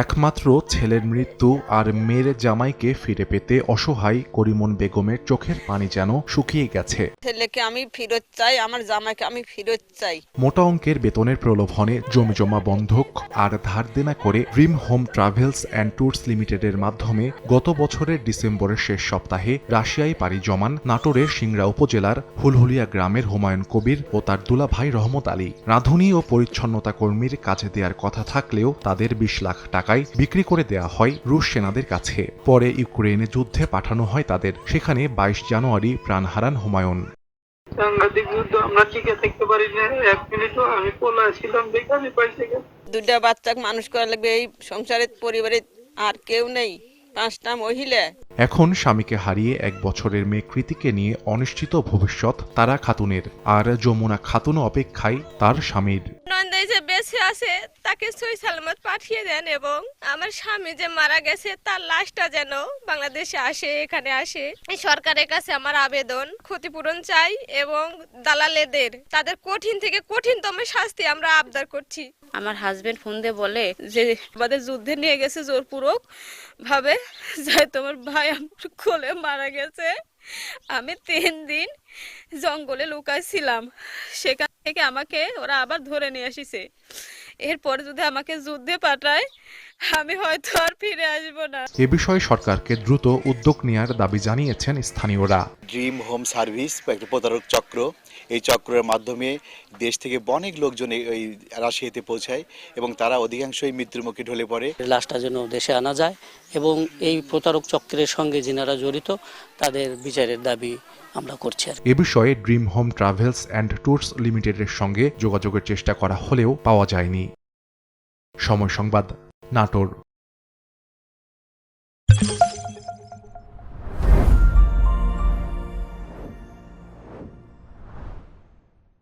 একমাত্র ছেলের মৃত্যু আর মেয়ের জামাইকে ফিরে পেতে অসহায় করিমন বেগমের চোখের পানি যেন শুকিয়ে গেছে। ছেলেকে আমি ফেরত চাই, আমার জামাইকে আমি ফেরত চাই। মোটা অঙ্কের বেতনের প্রলোভনে জমিজমা বন্ধক আর ধার দেনা করে dream home travels and tours লিমিটেডের মাধ্যমে গত বছরের ডিসেম্বরের শেষ সপ্তাহে রাশিয়ায় পাড়ি জমান নাটোরের সিংড়া উপজেলার হুলহুলিয়া গ্রামের হুমায়ুন কবির ও তার দুলাভাই রহমত আলী। রাঁধুনি ও পরিচ্ছন্নতা কর্মীর কাজে দেওয়ার কথা থাকলেও তাদের ২০ লাখ টাকায় বিক্রি করে দেওয়া হয় রুশ সেনাদের কাছে। পরে ইউক্রেনে যুদ্ধে পাঠানো হয় তাদের। সেখানে ২২ জানুয়ারি প্রাণ হারান হুমায়ুন। সাংঘাতিক যুদ্ধ, আমরা টিকে থাকতে পারি না এক মিনিটও। আমি পোলায় ছিলাম দেখে আমি পাইছি। দুটা বাচ্চাকে মানুষ করা লাগবে, এই সংসারের পরিবারে আর কেউ নেই, 5টা মহিলা। এখন স্বামীকে হারিয়ে 1 বছরের মেয়ে কৃতিকে নিয়ে অনিশ্চিত ভবিষ্যৎ তারা খাতুনের। আর যমুনা খাতুন অপেক্ষায় তার স্বামীর। নন্দাই যে বেঁচে আছে তাকে সই সালামত পাঠিয়ে দেন এবং আমার স্বামী যে মারা গেছে তার লাশটা যেন বাংলাদেশে আসে, এখানে আসে। এই সরকারের কাছে আমার আবেদন, ক্ষতিপূরণ চাই এবং দালালেদের তাদের কঠিন থেকে কঠিনতম শাস্তি আমরা আবদার করছি। আমার হাজবেন্ড ফোন দিয়ে বলে যে আমাদের যুদ্ধে নিয়ে গেছে জোরপূর্বক ভাবে, যে তোমার ভাই আমার কোলে মারা গেছে। আমি 3 দিন জঙ্গলে লুকাইছিলাম, সেখান থেকে আমাকে ওরা আবার ধরে নিয়ে আসিছে। এরপর যদি আমাকে যুদ্ধে পাঠায় আমি হয়তো আর ফিরে আসবো না। এ বিষয়ে সরকারকে দ্রুত উদ্যোগ নেওয়ার দাবি জানিয়েছেন স্থানীয়রা। ড্রিম হোম সার্ভিস একটা প্রতারক চক্র, এই চক্রের মাধ্যমে দেশ থেকে অনেক লোকজন এই রাশিয়াতে পৌঁছায় এবং তারা অধিকাংশই মৃত্যুর মুখে ঢলে পড়ে। লাশটা যেন দেশে আনা যায় এবং এই প্রতারক চক্রের সঙ্গে যিনারা জড়িত তাদের বিচারের দাবি আমরা করছি। এ বিষয়ে dream home travels and tours লিমিটেডের সঙ্গে যোগাযোগের চেষ্টা করা হলেও পাওয়া যায়নি। সময় সংবাদ, নাটোর।